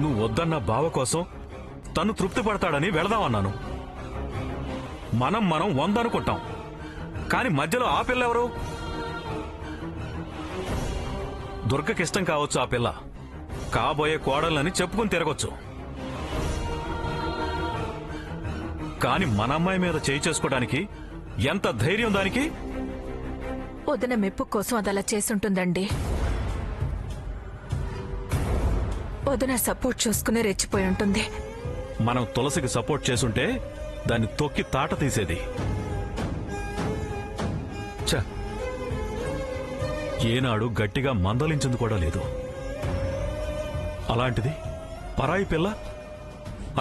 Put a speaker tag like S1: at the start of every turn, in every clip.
S1: నువ్వు వద్దన్న బావ కోసం తను తృప్తి పడతాడని వెళదామన్నాను. మనం 100 అనుకుంటాం, కాని మధ్యలో ఆ పిల్ల ఎవరు? దుర్గకిష్టం కావచ్చు ఆ పిల్ల, కాబోయే కోడళ్ళని చెప్పుకుని తిరగొచ్చు. కాని మన అమ్మాయి మీద చేయి చేసుకోవడానికి ఎంత ధైర్యం దానికి?
S2: వదిన మెప్పు కోసం అదలా చేసుంటుందండి. వదిన సపోర్ట్ చూసుకుని రెచ్చిపోయి ఉంటుంది.
S1: మనం తులసికి సపోర్ట్ చేసుంటే దాన్ని తొక్కి తాట తీసేది. ఛ, ఏనాడు గట్టిగా మందలించింది కూడా లేదు. అలాంటిది పరాయి పిల్ల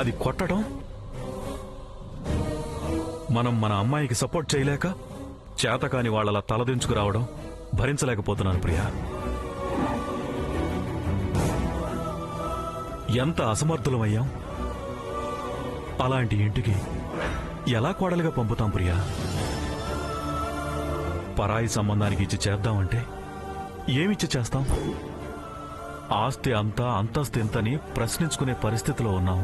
S1: అది కొట్టడం. మనం మన అమ్మాయికి సపోర్ట్ చేయలేక చేతకాని వాళ్లలా తలదించుకురావడం భరించలేకపోతున్నాను ప్రియా. ఎంత అసమర్థులమయ్యాం. అలాంటి ఇంటికి ఎలా కోడలుగా పంపుతాం ప్రియా? పరాయి సంబంధానికి ఇచ్చి చేద్దామంటే ఏమిచ్చి చేస్తాం? ఆస్తి అంతా అంతస్తు ఎంతని ప్రశ్నించుకునే పరిస్థితిలో ఉన్నాం.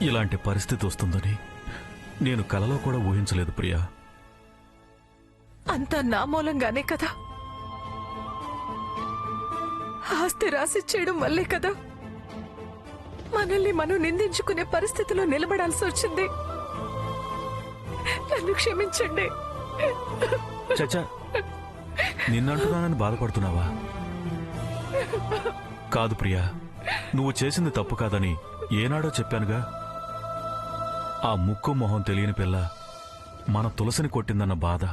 S1: ఇలాంటి పరిస్థితి వస్తుందని నేను కలలో కూడా ఊహించలేదు ప్రియా.
S2: అంతా నా మూలంగానే కదా. ఆస్తి రాసి చేయడం వల్లే కదా మనల్ని మనం నిందించుకునే పరిస్థితిలో నిలబడాల్సి వచ్చింది. నన్ను క్షమించండి.
S1: చచ్చా, నిన్నంటున్నానని బాధపడుతున్నావా? కాదు ప్రియా, నువ్వు చేసింది తప్పు కాదని ఏనాడో చెప్పానుగా. ఆ ముక్కు మొహం తెలియని పిల్ల మన తులసిని కొట్టిందన్న బాధ,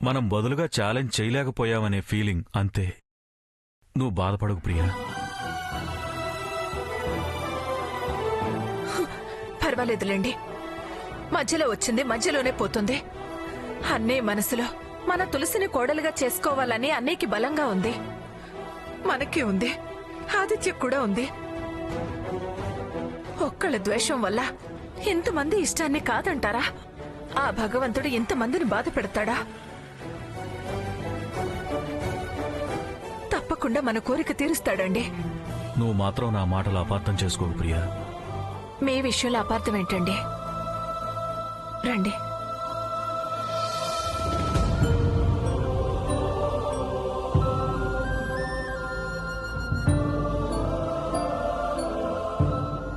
S1: మనం బదులుగా ఛాలెంజ్ చేయలేకపోయామనే ఫీలింగ్, అంతే. నువ్వు బాధపడకు ప్రియా.
S2: పర్వాలేదులేండి, మధ్యలో వచ్చింది మధ్యలోనే పోతుంది. అన్నయ్య మనసులో మన తులసిని కోడలుగా చేసుకోవాలని అన్నయ్యకి బలంగా ఉంది, మనకి ఉంది, ఆదిత్య కూడా ఉంది. ఒక్కళ్ళ ద్వేషం వల్ల ఎంతమంది ఇష్టాన్ని కాదంటారా? ఆ భగవంతుడు ఎంతమందిని బాధ పెడతాడా? తప్పకుండా మన కోరిక తీరుస్తాడండి.
S1: నువ్వు మాత్రం నా మాటలు అపార్థం చేసుకోకు ప్రియా.
S2: మీ విషయంలో అపార్థం ఏంటండి? రండి.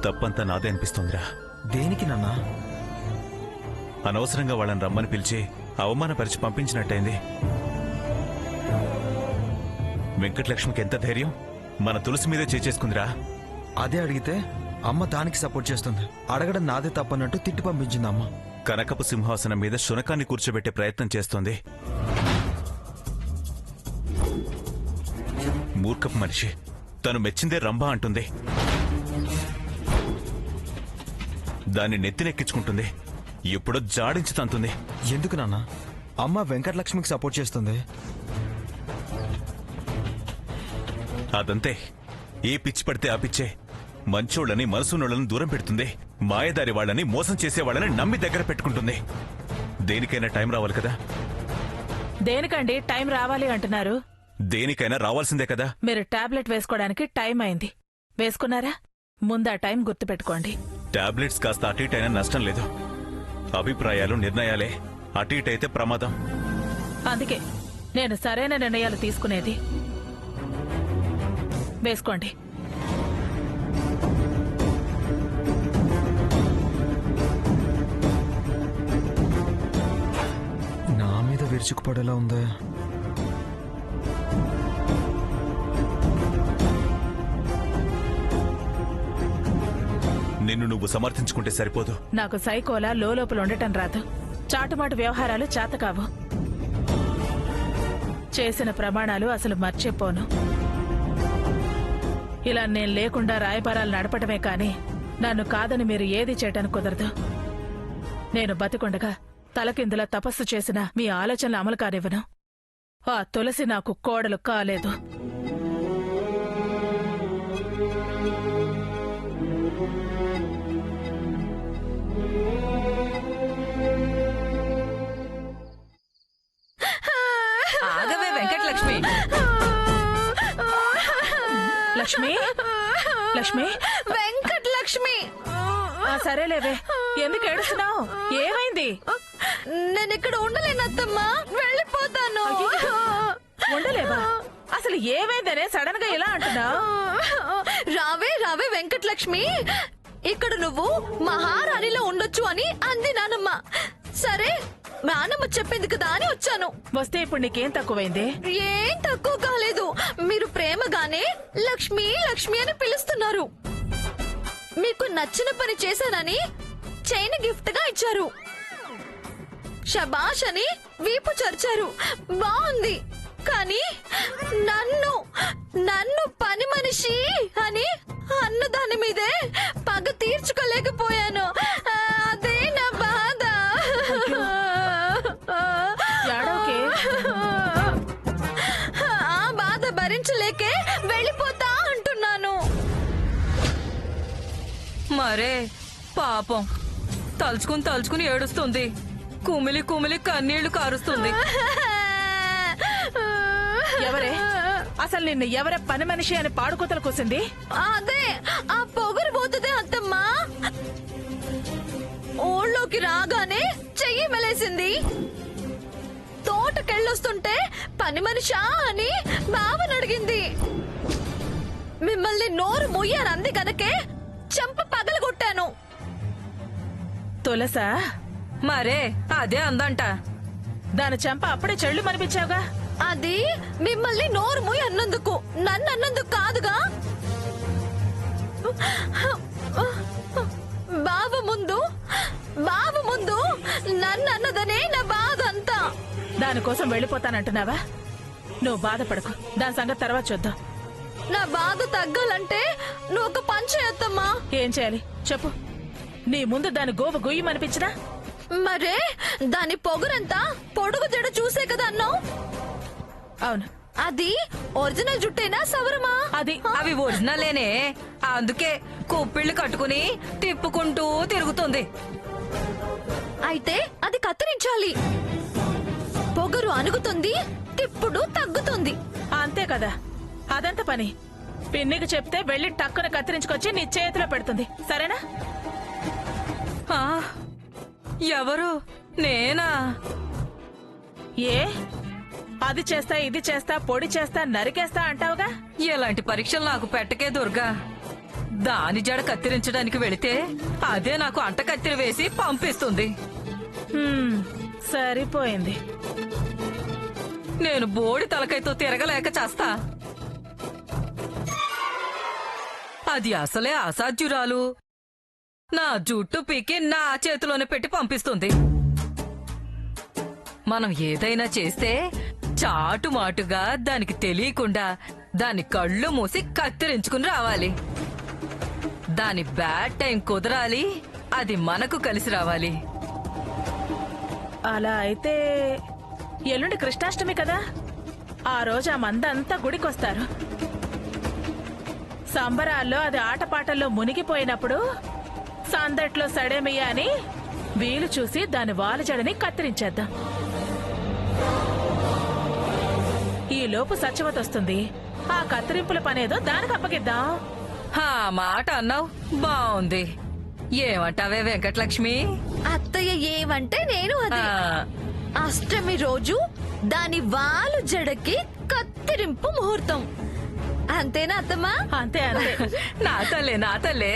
S3: తప్పంతా నాదే అనిపిస్తోందిరా.
S4: దేనికి నాన్నా?
S3: అనవసరంగా వాళ్ళని రమ్మని పిలిచి అవమానపరిచి పంపించినట్టయింది. వెంకటలక్ష్మికి ఎంత ధైర్యం మన తులసి మీదే చేసేసుకుందిరా.
S4: అదే అడిగితే అమ్మ దానికి సపోర్ట్ చేస్తుంది. అడగడం నాదే తప్పన్నట్టు తిట్టి పంపించింది అమ్మ.
S3: కనకపు సింహాసనం మీద శునకాన్ని కూర్చోబెట్టే ప్రయత్నం చేస్తోంది. మూర్ఖపు మనిషి. తను మెచ్చిందే రంభ అంటుంది, దాన్ని నెత్తినెక్కించుకుంటుంది, ఎప్పుడో జాడించి తంతుంది.
S4: ఎందుకు నాన్న? అమ్మ వెంకటలక్ష్మికి సపోర్ట్ చేస్తుంది.
S3: అదంతే. ఏ పిచ్చి పడితే ఆ పిచ్చే. మంచోళ్ళని మనసున్నోళ్ళని దూరం పెడుతుంది. మాయదారి వాళ్ళని మోసం చేసేవాళ్ళని నమ్మి దగ్గర పెట్టుకుంటుంది. దేనికైనా టైం రావాలి కదా.
S5: దేనికండి టైం రావాలి అంటున్నారు?
S3: దేనికైనా రావాల్సిందే కదా.
S5: మీరు టాబ్లెట్ వేసుకోవడానికి టైం అయింది. వేసుకున్నారా? ముందా టైం గుర్తుపెట్టుకోండి.
S3: టాబ్లెట్స్ కాస్త అటు ఇటు అయినా నష్టం లేదు. అభిప్రాయాలు నిర్ణయాలే అటు ఇటు అయితే ప్రమాదం.
S5: అందుకే నేను సరైన నిర్ణయాలు తీసుకునేది. వేసుకోండి.
S4: నా మీద విరుచుకుపడేలా ఉందా?
S3: నిన్ను నువ్వు సమర్థించుకుంటే సరిపోదు.
S5: నాకు సైకోలా లోపల ఉండటం రాదు. చాటుమాటు వ్యవహారాలు చేతకావు. చేసిన ప్రమాణాలు అసలు మర్చిపోను. ఇలా నేను లేకుండా రాయబారాలు నడపటమే కాని నన్ను కాదని మీరు ఏది చేయటానికి కుదరదు. నేను బతికుండగా తలకిందులా తపస్సు చేసిన మీ ఆలోచనలు అమలు కానివ్వను. ఆ తులసి నాకు కోడలు కాలేదు.
S2: ఆగవే వెంకటలక్ష్మి.
S5: లక్ష్మి లక్ష్మి
S2: వెంకటలక్ష్మి.
S5: సరేలేవే, ఎందుకు ఏడుస్తున్నావు? ఏమైంది?
S2: నేను ఇక్కడ ఉండలేను అత్తమ్మా, వెళ్ళిపోతాను.
S5: ఉండలేవా? అసలు ఏమైందనే సడన్ గా ఇలా అంటున్నావు?
S2: రావే రావే వెంకటలక్ష్మి, ఇక్కడ నువ్వు మహారాణిలో ఉండొచ్చు అని అంది నానమ్మ. సరే నానమ్మ చెప్పింది కదా అని వచ్చాను.
S5: వస్తే ఇప్పుడు నీకేం తక్కువైంది?
S2: ఏం తక్కువ కాలేదు. మీరు ప్రేమగానే లక్ష్మి లక్ష్మి అని పిలుస్తున్నారు. మీకు నచ్చిన పని చేశానని చైన్ గిఫ్ట్ గా ఇచ్చారు. శబాష్ అని వీపు చర్చారు. బాగుంది. కానీ నన్ను నన్ను పని మనిషి అని అన్నదాని మీదే పగ తీర్చుకోలేకపోయాను. అదే నా బాధ.
S5: ఏడవకే.
S2: ఆ బాధ భరించలేకే వెళ్ళిపోతా అంటున్నాను.
S6: మరే పాపం తలుచుకుని తలుచుకుని ఏడుస్తుంది. కుమిలి కుమిలి కన్నీళ్లు కారుస్తుంది.
S5: ఎవరే? అసలు నిన్ను ఎవరే పని మనిషి అని పాడుకోతలు కూసింది?
S2: అదే ఆ పొగరు పోతుంది అత్తమ్మా. ఊళ్ళోకి రాగానే చెయ్యి మెలేసింది. తోటకెళ్ళొస్తుంటే పని మనిషా అని బావని అడిగింది. మిమ్మల్ని నోరు మొయ్యారంది కనుకే చెంప పగలగొట్టాను.
S5: తులసా?
S6: మరే అదే అందంట.
S5: దాని చెంప అప్పుడే చెళ్ళు మనిపించావుగా.
S2: అది మిమ్మల్ని నోరు మొయ్యి అన్నందుకు, నన్ను అన్నందుకు కాదుగా. బావ ముందు నన్ను అన్నదనే నా బాధ అంతా.
S5: దానికోసం వెళ్ళిపోతానంటున్నావా? నువ్వు బాధపడకు, దాని సంగతి తర్వాత చూద్దాం.
S2: నా బాధ తగ్గాలంటే నువ్వు ఒక పని చేయొద్దమ్మా.
S5: ఏం చేయాలి చెప్పు? నీ ముందు దాని గోవ గొయ్యమనిపించినా?
S2: మరే దాని పొగరంతా పొడుగు జడ చూసే కదా అన్నావు.
S5: అవును.
S2: అది ఒరిజినల్ జుట్టేనా సవరమా?
S5: అది
S6: అవి ఒరిజినలేనే. అందుకే కుప్పిళ్ళు కట్టుకుని తిప్పుకుంటూ తిరుగుతుంది.
S2: అయితే అది కత్తిరించాలి. పొగరు అణుగుతుంది, తిప్పుడు తగ్గుతుంది.
S5: అంతే కదా, అదంత పని. పిన్నికి చెప్తే వెళ్లి టక్కున కత్తిరించుకొచ్చి నీ చేతిలో పెడుతుంది. సరేనా?
S6: ఆ, ఎవరు? నేనా?
S5: ఏ అది చేస్తా ఇది చేస్తా పొడి చేస్తా నరికేస్తా అంటావుగా.
S6: ఎలాంటి పరీక్షలు నాకు పెట్టకే దుర్గా. దాని జడ కత్తిరించడానికి వెళితే అదే నాకు అంట కత్తిరి వేసి పంపిస్తుంది.
S5: సరిపోయింది.
S6: నేను బోడి తలకైతో తిరగలేక చేస్తా. అది అసలే అసాధ్యురాలు. నా జుట్టు పీకి నా చేతిలోనే పెట్టి పంపిస్తుంది. మనం ఏదైనా చేస్తే చాటుమాటుగా దానికి తెలియకుండా దాని కళ్ళు మూసి కత్తిరించుకుని రావాలి. దాని బ్యాడ్ టైం కుదరాలి, అది మనకు కలిసి రావాలి.
S5: అలా అయితే ఎల్లుండి కృష్ణాష్టమి కదా. ఆ రోజు ఆ మందంతా గుడికొస్తారు. సంబరాల్లో అది ఆటపాటల్లో మునిగిపోయినప్పుడు సందట్లో సడేమియ్య అని వీలు చూసి దాని వాలుజడని కత్తిరించేద్దాం. ఈ లోపు సత్యవతి వస్తుంది. ఆ కత్తిరింపుల పనేదో దానికి అప్పగిద్దాం.
S6: ఆ మాట అన్నావు, బావుంది. ఏమంటావే వెంకటలక్ష్మి?
S2: అత్తయ్య ఏమంటే నేను అది. అష్టమి రోజు దాని వాలు జడకి కత్తిరింపు ముహూర్తం. అంతేనా అత్తమ్మా?
S5: అంతే అంతే.
S6: నా తల్లే నా తల్లే.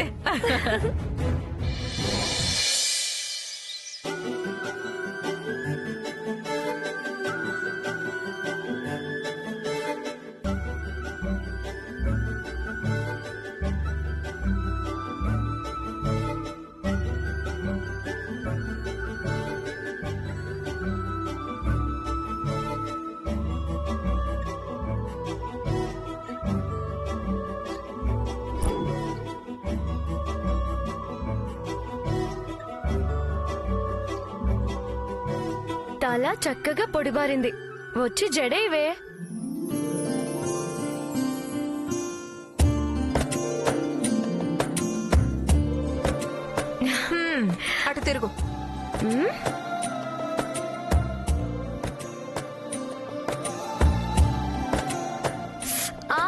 S2: తల చక్కగా పొడిబారింది. వచ్చి జడేవే.
S7: అటు తిరుగు.
S2: ఆ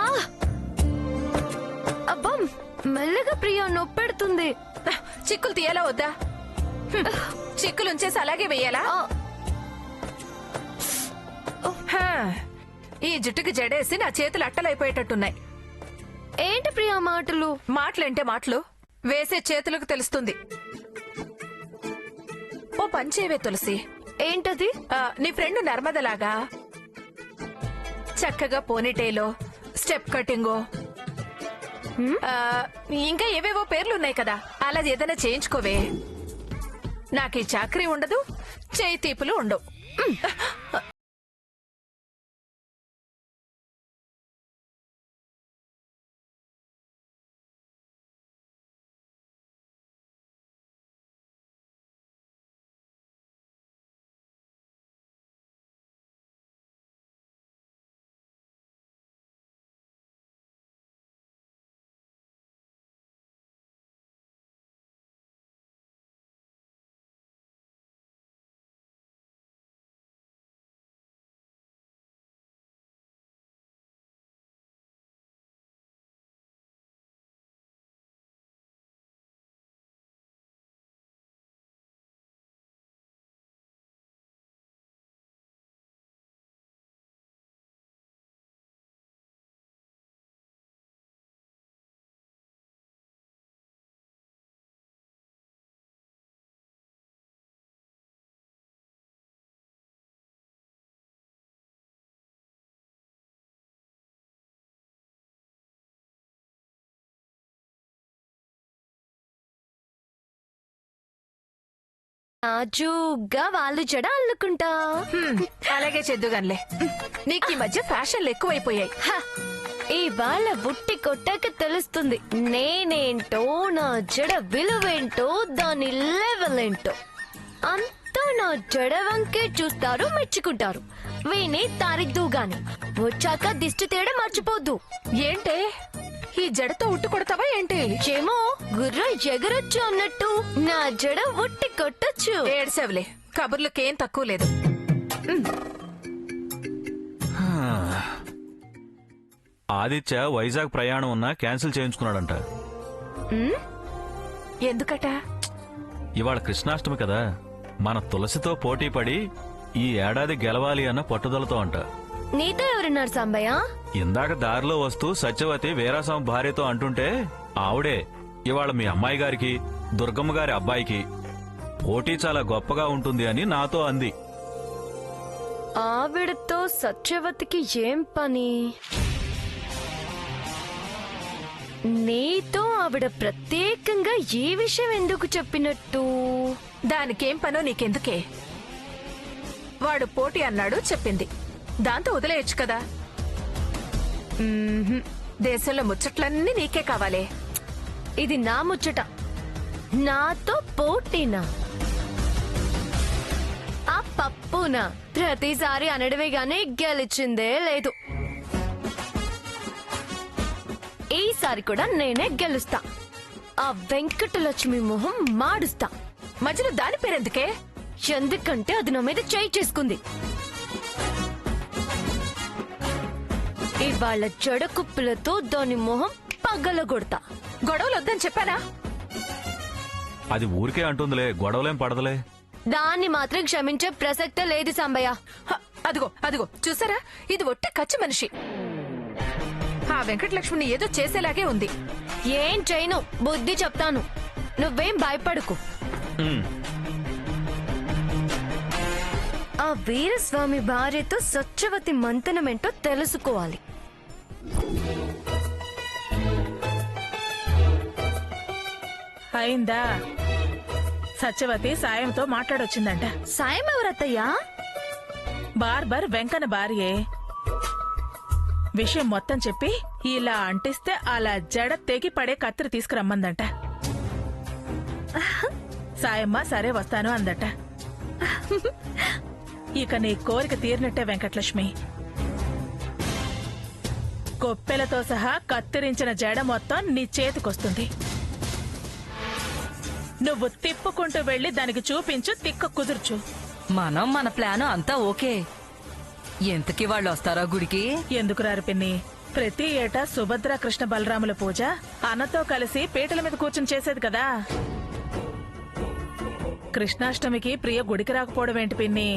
S7: మెల్లగా ప్రియా నొప్పెడుతుంది.
S2: చిక్కులు తీయాలా వద్దా? చిక్కులు ఉంచేసి అలాగే వెయ్యాలా? హా, ఈ జుట్టుకి జడేసి నా చేతులు అట్టలైపోయేటట్టున్నాయి.
S7: ఏంటి ప్రియా మాటలు?
S2: మాటలంటే మాటలు, వేసే చేతులకు తెలుస్తుంది. ఓ పంచేవే తులసి.
S7: ఏంటది?
S2: నీ ఫ్రెండ్ నర్మదలాగా చక్కగా పోనీటేలో స్టెప్ కటింగో, ఇంకా ఏవేవో పేర్లున్నాయి కదా, అలా ఏదైనా చేయించుకోవే. నాకు ఈ చాకరీ ఉండదు, చేయి తీపులు ఉండవు.
S7: నాజుగ్గా వాళ్ళు జడ అల్లుకుంటా.
S2: అలాగే చెద్దుగాన్లే. నీకు ఈ మధ్య ఫ్యాషన్లు ఎక్కువైపోయాయి.
S7: ఇవాళ బుట్టి కొట్టాక తెలుస్తుంది నేనేంటో, నా జడ విలువేంటో, దాని లెవెల్ ఏంటో. అంతా నా జడ వంకే చూస్తారు, మెచ్చుకుంటారు. విని తారిద్దు గాని వచ్చాక దిష్టి తేడా మర్చిపోద్దు.
S2: ఏంటే ఈ జడతో ఉట్టు కొడతావా ఏంటి?
S7: ఏమో గుర్రం ఎగరొచ్చు అన్నట్టు నా జడ ఉట్టి కొట్టొచ్చు.
S2: ఏడ్సేవలే, కబుర్లకేం తక్కువ లేదు.
S1: ఆదిత్య వైజాగ్ ప్రయాణం ఉన్నా క్యాన్సిల్ చేయించుకున్నాడంట.
S2: ఎందుకట?
S1: ఇవాళ కృష్ణాష్టమి కదా, మన తులసితో పోటీ పడి ఈ ఏడాది గెలవాలి అన్న పట్టుదలతో అంట.
S7: నీతో ఎవరున్నారు సాంబయ్య?
S1: ఇందాక దారిలో వస్తూ సత్యవతి వీరాస్వామి భార్యతో అంటుంటే ఆవిడే ఇవాళ మీ అమ్మాయి గారికి, దుర్గమ్మ గారి అబ్బాయికి పోటీ చాలా గొప్పగా ఉంటుంది అని నాతో అంది.
S7: ఆవిడతో సత్యవతికి ఏం పని? నీతో ఆవిడ ప్రత్యేకంగా ఈ విషయం ఎందుకు చెప్పినట్టు?
S2: దానికేం పనో నీకెందుకే? వాడు పోటీ అన్నాడు, చెప్పింది. దాంతో వదిలేయచ్చు కదా. దేశంలో ముచ్చట్లన్నీ నీకే కావాలే.
S7: ఇది నా ముచ్చట. నాతో పోటీనా? ఆ పప్పునా ప్రతిసారి అనడమే గాని గెలిచిందే లేదు. ఈసారి కూడా నేనే గెలుస్తా. ఆ వెంకటలక్ష్మి మొహం మాడుస్తా.
S2: మధ్యలో దాని పేరెందుకే?
S7: ఎందుకంటే అది నా మీద చేయి చేసుకుంది. ఇవాళ జడకుప్పులతో దాని మొహం పగలగొడతా.
S2: గొడవలు వద్దని చెప్పానా?
S1: అది ఊరికే అంటుందిలే, గొడవలేం పడదలే.
S7: దాన్ని మాత్రం క్షమించే ప్రసక్తే లేదు సాంబయ్య.
S2: అదిగో అదిగో చూసారా, ఇది ఒట్టి కచ్చి మనిషి. ఆ వెంకటలక్ష్మిని ఏదో చేసేలాగే ఉంది.
S7: ఏం చేయను, బుద్ధి చెప్తాను. నువ్వేం భయపడకు. ఆ వీరస్వామి భార్యతో సత్యవతి మంతనమేంటో తెలుసుకోవాలి.
S5: అయిందా? సత్యవతి సాయంతో మాట్లాడొచ్చిందంట.
S7: సాయం ఎవరత్తయ్యా?
S5: బార్బర్ వెంకన్న భార్యే. విషయం మొత్తం చెప్పి ఇలా అంటిస్తే అలా జడ తెగి పడే కత్తిరి తీసుకురమ్మందంట. సాయమ్మ సరే వస్తాను అందట. ఇక నీ కోరిక తీరినట్టే వెంకటలక్ష్మి. కొప్పెలతో సహా కత్తిరించిన జడ మొత్తం నీ చేతికొస్తుంది. నువ్వు తిప్పుకుంటూ వెళ్లి దానికి చూపించు, తిక్క కుదుర్చు.
S6: మనం మన ప్లాను అంతా ఓకే. ఎంతకి వాళ్ళు వస్తారా గుడికి?
S5: ఎందుకు రారు పిన్ని? ప్రతి ఏటా సుభద్ర కృష్ణ బలరాముల పూజ అన్నతో కలిసి పీటల మీద కూర్చుని చేసేది కదా. కృష్ణాష్టమికి ప్రియ గుడికి రాకపోవడం ఏంటి పిన్ని?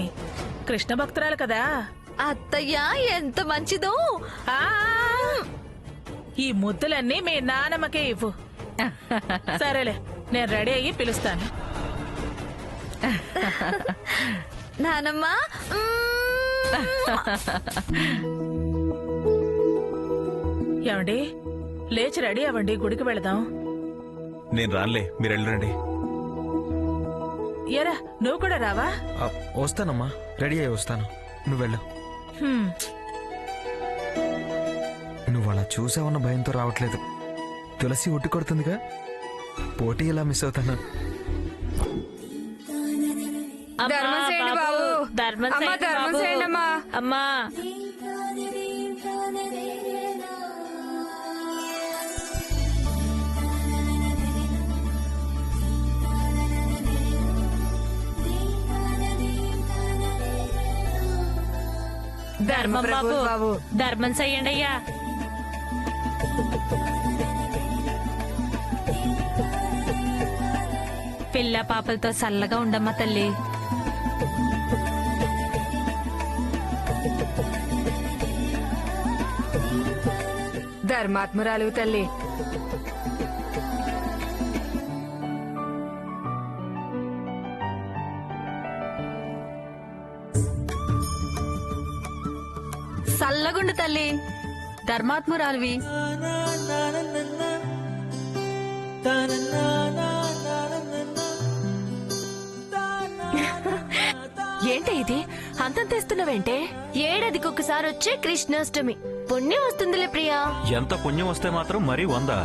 S5: కృష్ణ భక్తురాలు కదా.
S2: అత్తయ్య ఎంత మంచిదో.
S5: ఆ ఈ ముద్దులన్నీ మీ నానమ్మకే ఇవ్వు. సరేలే, నేను రెడీ అయ్యి పిలుస్తాను.
S2: నానమ్మా.
S5: ఏమండి, లేచి రెడీ అవ్వండి, గుడికి వెళదాం.
S3: నేను రానులే, మీరు వెళ్ళండి.
S5: ఎరా, నువ్వు కూడా రావా?
S4: వస్తానమ్మా, రెడీ అయ్యి వస్తాను. నువ్వు వెళ్ళు.
S5: హ్మ్.
S4: నువ్వు అలా చూసావన్న భయంతో రావట్లేదు. తులసి ఒట్టి కొడుతుందిగా, పోటీ ఎలా మిస్ అవుతాను?
S8: ధర్మం చేయండి బాబు. అమ్మా, ధర్మం చేయండి అమ్మా.
S5: అమ్మా
S8: ధర్మం బాబు.
S5: ధర్మం చెయ్యండి అయ్యా.
S8: పిల్ల పాపలతో చల్లగా ఉండమ్మా తల్లి. ధర్మాత్మురాలు తల్లి. చల్లగుండు తల్లి, ధర్మాత్మురాలువి.
S2: ఏంటి ఇది అంతంతేస్తున్నావేంటే?
S7: ఏడాదికొకసారి వచ్చే కృష్ణాష్టమి పుణ్యం వస్తుందిలే ప్రియా.
S1: ఎంత పుణ్యం వస్తే మాత్రం మరీ 100.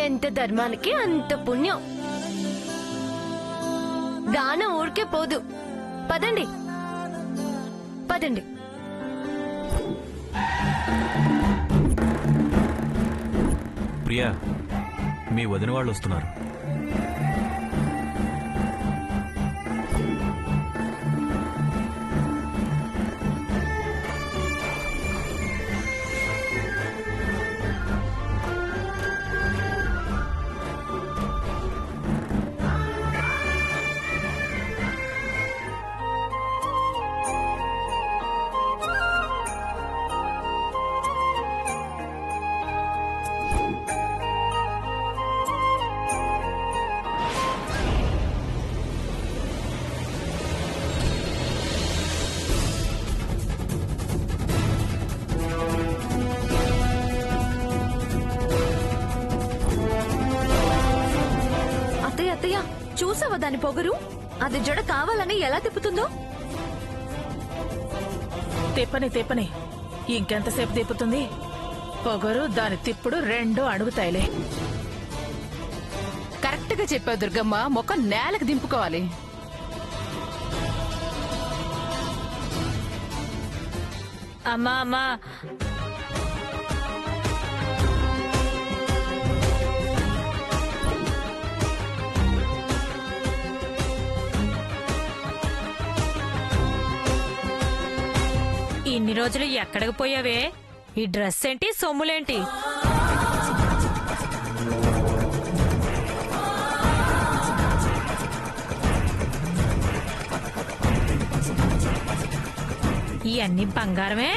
S7: ఎంత ధర్మానికి అంత పుణ్యం. దానం ఊరికే పోదు. పదండి పదండి.
S1: ప్రియా, మీ వదిన వాళ్ళు వస్తున్నారు.
S2: చూసావా దాని పొగరు? అది జడ కావాలని ఎలా తిప్పుతుందో.
S5: తిప్పని ఇంకెంతసేపు తిప్పుతుంది? పొగరు దాని తిప్పుడు 2 అడుగుతాయిలే.
S8: కరెక్ట్ గా చెప్పావు దుర్గమ్మ. మొక్క నేలకు దింపుకోవాలి.
S5: అమ్మా
S8: ఇన్ని రోజులు ఎక్కడికి పోయావే? ఈ డ్రెస్ ఏంటి, సొమ్ములేంటి? ఇవన్నీ బంగారమే.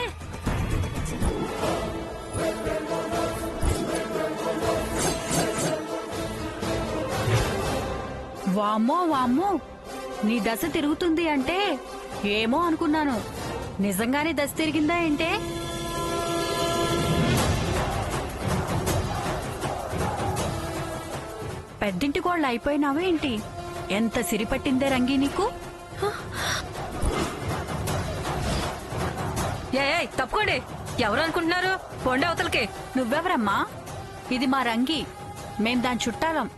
S8: వామ్మో, నీ దశ తిరుగుతుంది అంటే ఏమో అనుకున్నాను. నిజంగానే దశ తిరిగిందా ఏంటే? పెద్దింటి కోళ్ళు అయిపోయినావా ఏంటి? ఎంత సిరిపట్టిందే రంగి నీకు. తప్పుకోండి, ఎవరు అనుకుంటున్నారు? పొండి అవతలకి. నువ్వెవరమ్మా? ఇది మా రంగి, మేం దాని చుట్టాలం.